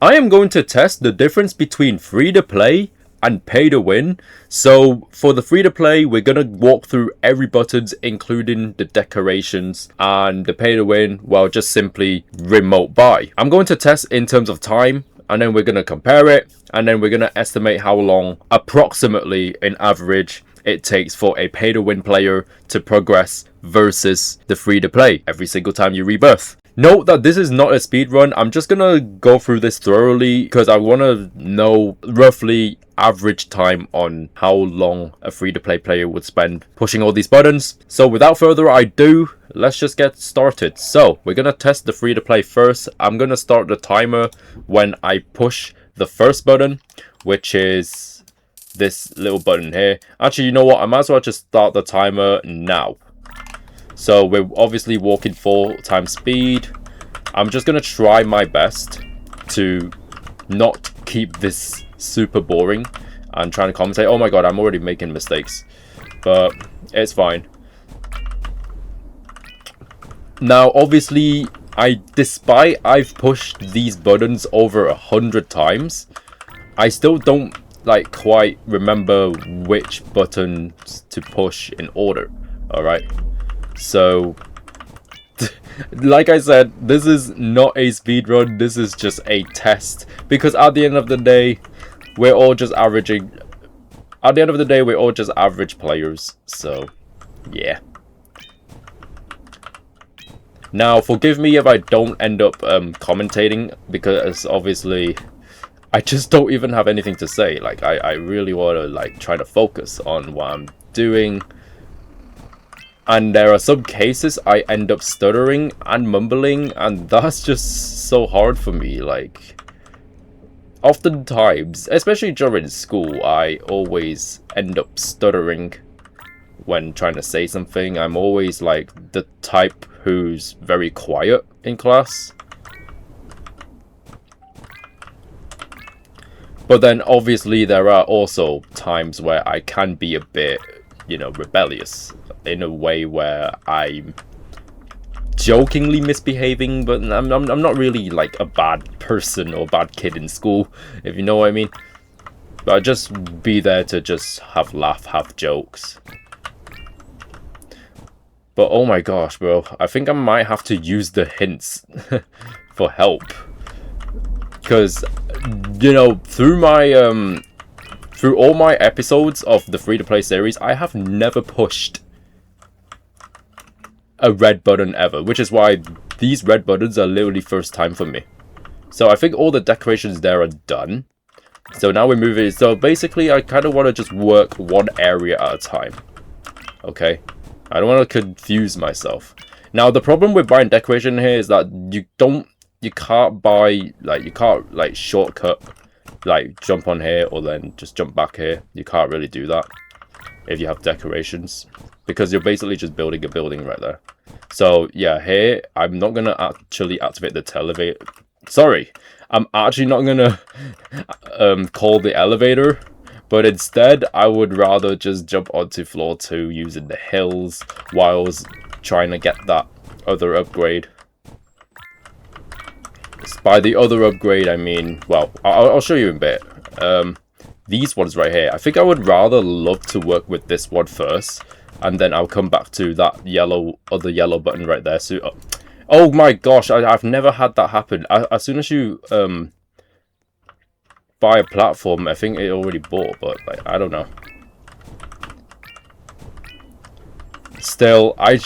I am going to test the difference between free to play and pay to win. So for the free to play, we're gonna walk through every buttons, including the decorations, and the pay to win, well, just simply remote buy. I'm going to test in terms of time, and then we're gonna compare it, and then we're gonna estimate how long approximately in average it takes for a pay to win player to progress versus the free to play every single time you rebirth. Note that this is not a speed run. I'm just gonna go through this thoroughly because I want to know roughly average time on how long a free-to-play player would spend pushing all these buttons. So without further ado, let's just get started. So we're gonna test the free-to-play first. I'm gonna start the timer when I push the first button, which is this little button here. Actually, you know what? I might as well just start the timer now. So we're obviously walking 4 times speed. I'm just gonna try my best to not keep this super boring and trying to commentate. Oh my god, I'm already making mistakes, but it's fine. Now obviously despite I've pushed these buttons over 100 times, I still don't like quite remember which buttons to push in order. All right, so like I said, this is not a speed run. This is just a test, because at the end of the day, we're all just averaging. At the end of the day, we're all just average players. So, yeah. Now, forgive me if I don't end up commentating, because obviously, I just don't even have anything to say. Like, I really want to like try to focus on what I'm doing. And there are some cases I end up stuttering and mumbling, and that's just so hard for me. Like, oftentimes, especially during school, I always end up stuttering when trying to say something. I'm always like the type who's very quiet in class. But then obviously there are also times where I can be a bit, you know, rebellious in a way where I'm jokingly misbehaving, but I'm not really like a bad person or bad kid in school, if you know what I mean. But I just be there to just have jokes. But oh my gosh, bro, I think I might have to use the hints for help, because you know, through all my episodes of the free-to-play series, I have never pushed a red button ever, which is why these red buttons are literally first time for me. So I think all the decorations there are done. So now we're moving. So basically, I kind of want to just work one area at a time. Okay, I don't want to confuse myself. Now the problem with buying decoration here is that you can't buy, like, you can't like shortcut, like jump on here or then just jump back here. You can't really do that if you have decorations, because you're basically just building a building right there. So yeah, here I'm not gonna actually activate the elevator. Sorry, I'm actually not gonna call the elevator, but instead I would rather just jump onto floor 2 using the hills whilst trying to get that other upgrade. By the other upgrade, I mean, well, I'll show you in a bit. These ones right here, I think I would rather love to work with this one first, and then I'll come back to that other yellow button right there. So, oh my gosh, I've never had that happen. As soon as you buy a platform, I think it already bought, but like, I don't know. Still, I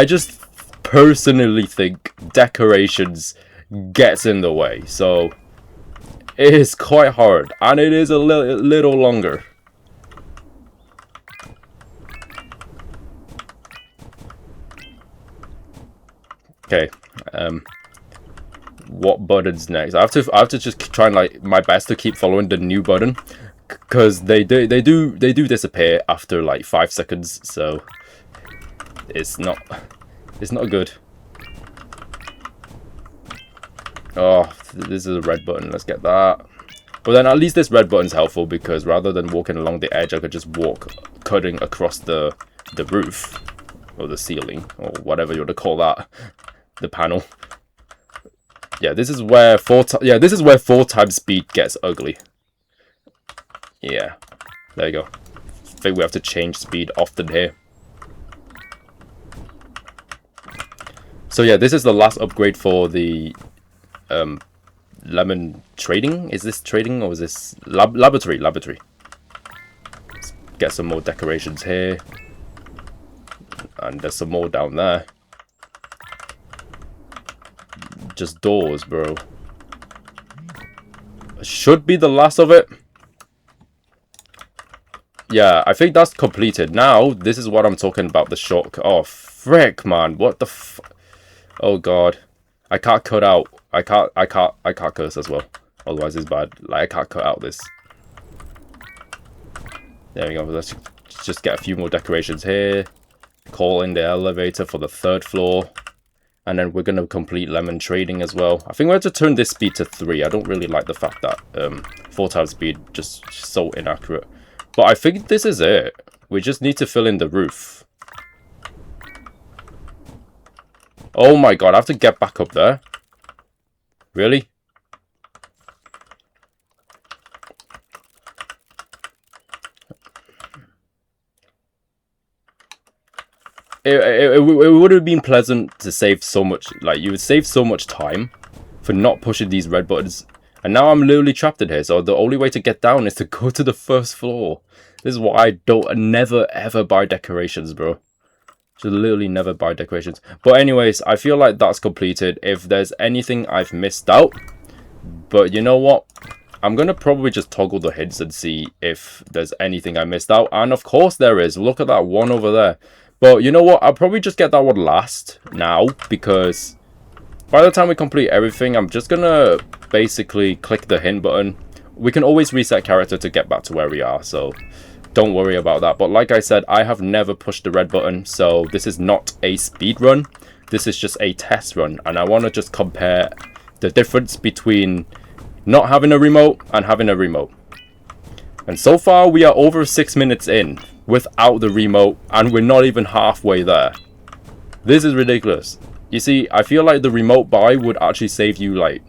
just personally think decorations gets in the way, so it is quite hard, and it is a little longer. Okay, what button's next? I have to just try and like my best to keep following the new button, because they do disappear after like 5 seconds, so it's not good. Oh, this is a red button. Let's get that. But then at least this red button's helpful, because rather than walking along the edge, I could just walk cutting across the roof or the ceiling or whatever you want to call that, the panel. Yeah, this is where this is where 4 times speed gets ugly. Yeah, there you go. I think we have to change speed often here. So yeah, this is the last upgrade for the lemon trading. Is this trading or is this laboratory? Laboratory. Let's get some more decorations here. And there's some more down there. Just doors, bro. Should be the last of it. Yeah, I think that's completed. Now, this is what I'm talking about, the shortcut. Oh, frick, man. What the f... Oh, God. I can't cut out. I can't curse as well. Otherwise, it's bad. Like, I can't cut out this. There we go. Let's just get a few more decorations here. Call in the elevator for the 3rd floor. And then we're going to complete lemon trading as well. I think we have to turn this speed to 3. I don't really like the fact that 4 times speed just so inaccurate. But I think this is it. We just need to fill in the roof. Oh my god, I have to get back up there. Really? It would have been pleasant to save so much, like, you would save so much time for not pushing these red buttons. And now I'm literally trapped in here, so the only way to get down is to go to the 1st floor. This is why I never ever buy decorations, bro. Just literally never buy decorations. But anyways, I feel like that's completed. If there's anything I've missed out, but you know what? I'm going to probably just toggle the hints and see if there's anything I missed out. And of course there is. Look at that one over there. But you know what? I'll probably just get that one last now, because by the time we complete everything, I'm just going to basically click the hint button. We can always reset character to get back to where we are, so don't worry about that. But like I said, I have never pushed the red button, so this is not a speed run. This is just a test run, and I want to just compare the difference between not having a remote and having a remote. And so far, we are over 6 minutes in without the remote, and we're not even halfway there. This is ridiculous. You see, I feel like the remote buy would actually save you, like,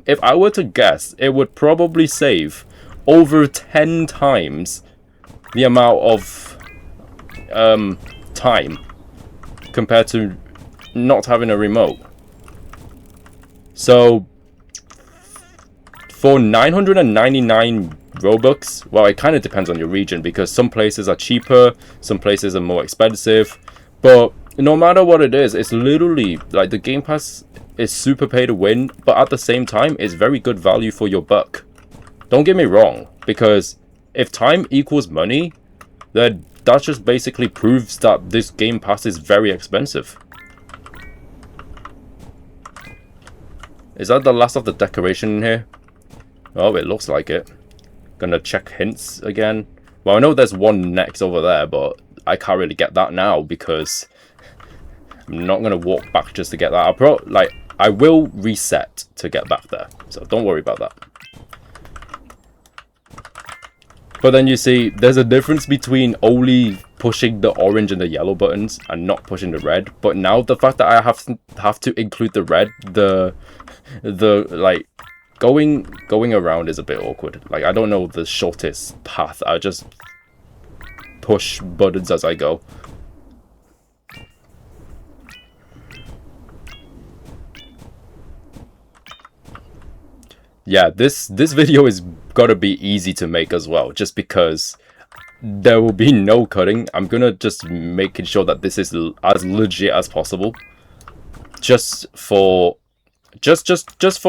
if I were to guess, it would probably save over 10 times the amount of time compared to not having a remote. So for 999 Robux, well, it kind of depends on your region, because some places are cheaper, some places are more expensive, but no matter what it is, it's literally like the Game Pass is super pay to win, but at the same time, it's very good value for your buck. Don't get me wrong, because if time equals money, then that just basically proves that this Game Pass is very expensive. Is that the last of the decoration in here? Oh, it looks like it. Gonna check hints again. Well, I know there's one next over there, but I can't really get that now because I'm not gonna walk back just to get that. I will reset to get back there, so don't worry about that. But then you see, there's a difference between only pushing the orange and the yellow buttons and not pushing the red. But now the fact that I have to include the red, the like going around is a bit awkward. Like, I don't know the shortest path. I just push buttons as I go. Yeah, this video is gotta be easy to make as well, just because there will be no cutting. I'm gonna just making sure that this is as legit as possible, just for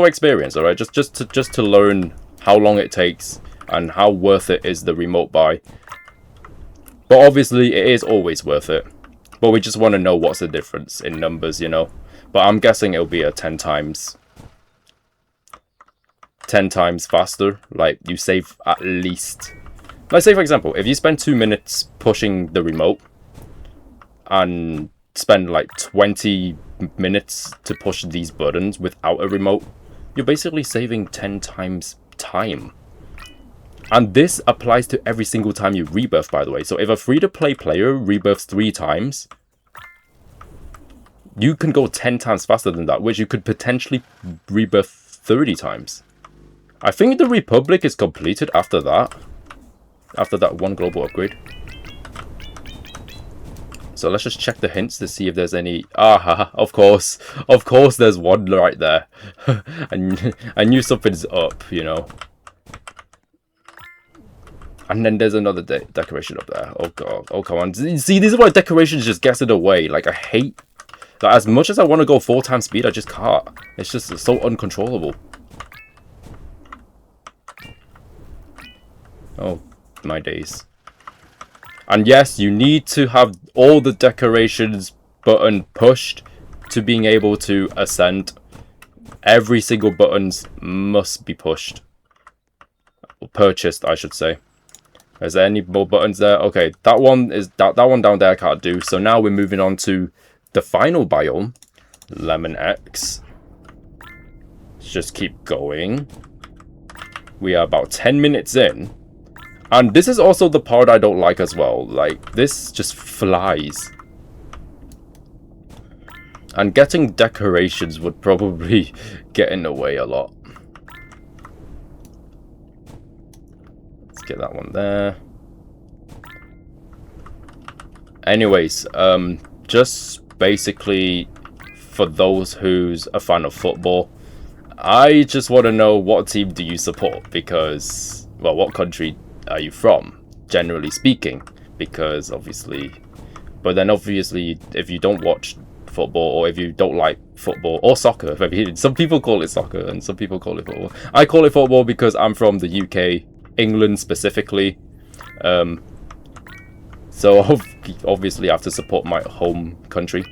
experience. All right, just to learn how long it takes and how worth it is the remote buy. But obviously it is always worth it, but we just want to know what's the difference in numbers, you know. But I'm guessing it'll be a 10 times faster. Like, you save at least, let's say for example, if you spend 2 minutes pushing the remote and spend like 20 minutes to push these buttons without a remote, you're basically saving 10 times time. And this applies to every single time you rebirth, by the way. So if a free-to-play player rebirths 3 times, you can go 10 times faster than that, which you could potentially rebirth 30 times. I think the Republic is completed after that. After that one global upgrade. So let's just check the hints to see if there's any... Ah, of course. Of course there's one right there. I knew something's up, you know. And then there's another decoration up there. Oh god. Oh, come on. See, this is why decorations just gets in the way. Like, I hate... Like, as much as I want to go 4 times speed, I just can't. It's just so uncontrollable. Oh, my days. And yes, you need to have all the decorations button pushed to being able to ascend. Every single buttons must be pushed. Or purchased, I should say. Is there any more buttons there? Okay, that one is that one down there I can't do. So now we're moving on to the final biome, Lemon X. Let's just keep going. We are about 10 minutes in. And this is also the part I don't like as well. Like, this just flies. And getting decorations would probably get in the way a lot. Let's get that one there. Anyways, just basically for those who's a fan of football, I just want to know, what team do you support? Because, well, what country are you from, generally speaking? Because obviously, but then obviously if you don't watch football, or if you don't like football or soccer, some people call it soccer and some people call it football. I call it football because I'm from the UK, England specifically. So obviously I have to support my home country.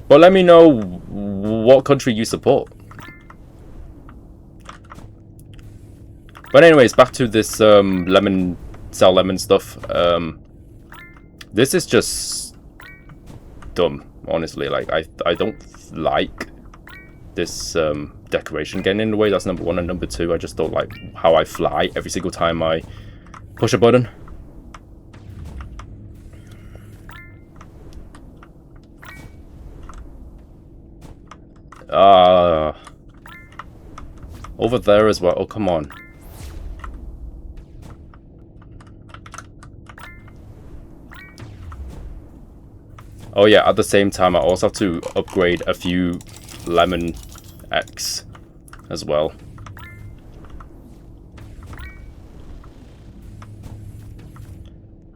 But let me know what country you support. But anyways, back to this sell lemon stuff. This is just dumb, honestly. Like, I don't like this decoration getting in the way. That's number 1. And number 2, I just don't like how I fly every single time I push a button. Over there as well. Oh, come on. Oh yeah, at the same time I also have to upgrade a few Lemon X as well.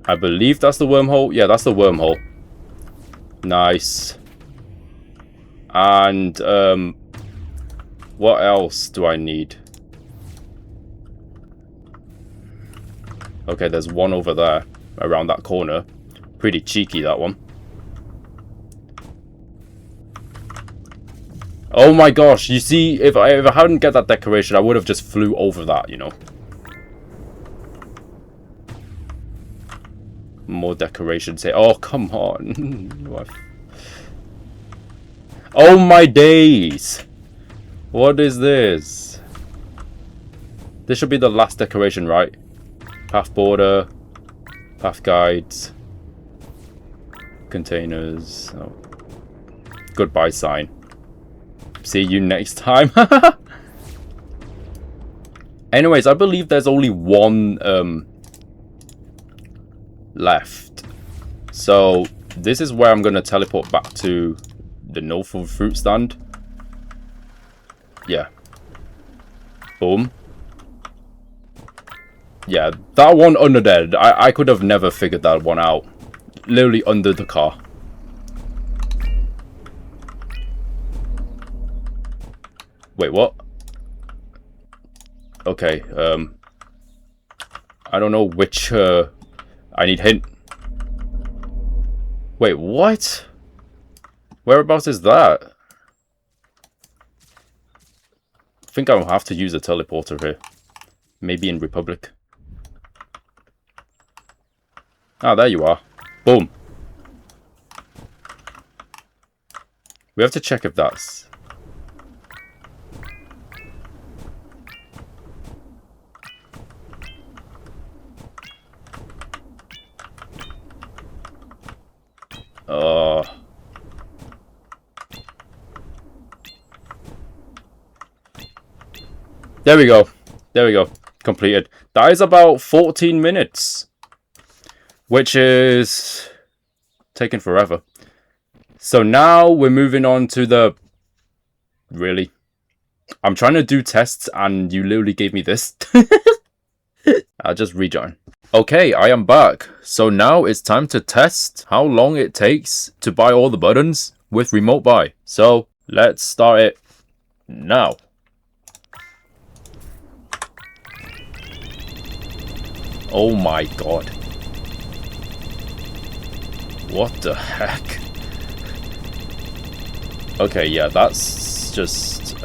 I believe that's the wormhole. Yeah, that's the wormhole. Nice. And what else do I need? Okay, there's one over there around that corner. Pretty cheeky, that one. Oh my gosh, you see, if I hadn't get that decoration, I would have just flew over that, you know. More decorations here. Oh, come on. Oh my days. What is this? This should be the last decoration, right? Path border. Path guides. Containers. Oh. Goodbye sign. See you next time. Anyways, I believe there's only one left. So this is where I'm going to teleport back to the no fruit stand. Yeah. Boom. Yeah, that one under there. I could have never figured that one out. Literally under the car. Wait, what? Okay, I don't know which, I need hint. Wait, what? Whereabouts is that? I think I'll have to use a teleporter here. Maybe in Republic. Ah, there you are. Boom. We have to check if that's... There we go. There we go. Completed. That is about 14 minutes. Which is taking forever. So now we're moving on to the... Really? I'm trying to do tests and you literally gave me this. I'll just rejoin. Okay, I am back. So now it's time to test how long it takes to buy all the buttons with remote buy. So let's start it now. Oh my god. What the heck? Okay, yeah, that's just,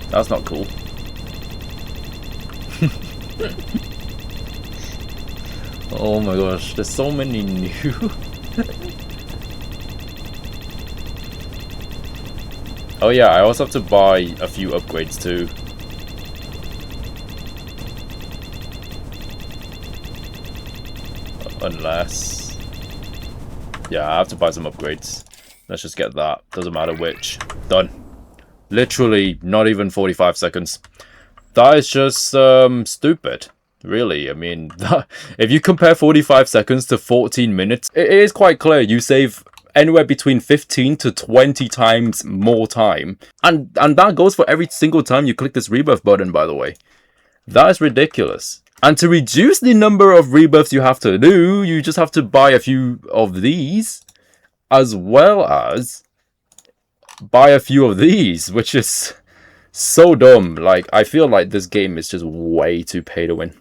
that's not cool. Oh my gosh, there's so many new... Oh yeah, I also have to buy a few upgrades too. Unless... Yeah, I have to buy some upgrades. Let's just get that. Doesn't matter which. Done. Literally, not even 45 seconds. That is just, stupid. Really, I mean, if you compare 45 seconds to 14 minutes, it is quite clear you save anywhere between 15 to 20 times more time. And that goes for every single time you click this rebirth button, by the way. That is ridiculous. And to reduce the number of rebirths you have to do, you just have to buy a few of these, as well as buy a few of these, which is so dumb. Like, I feel like this game is just way too pay to win.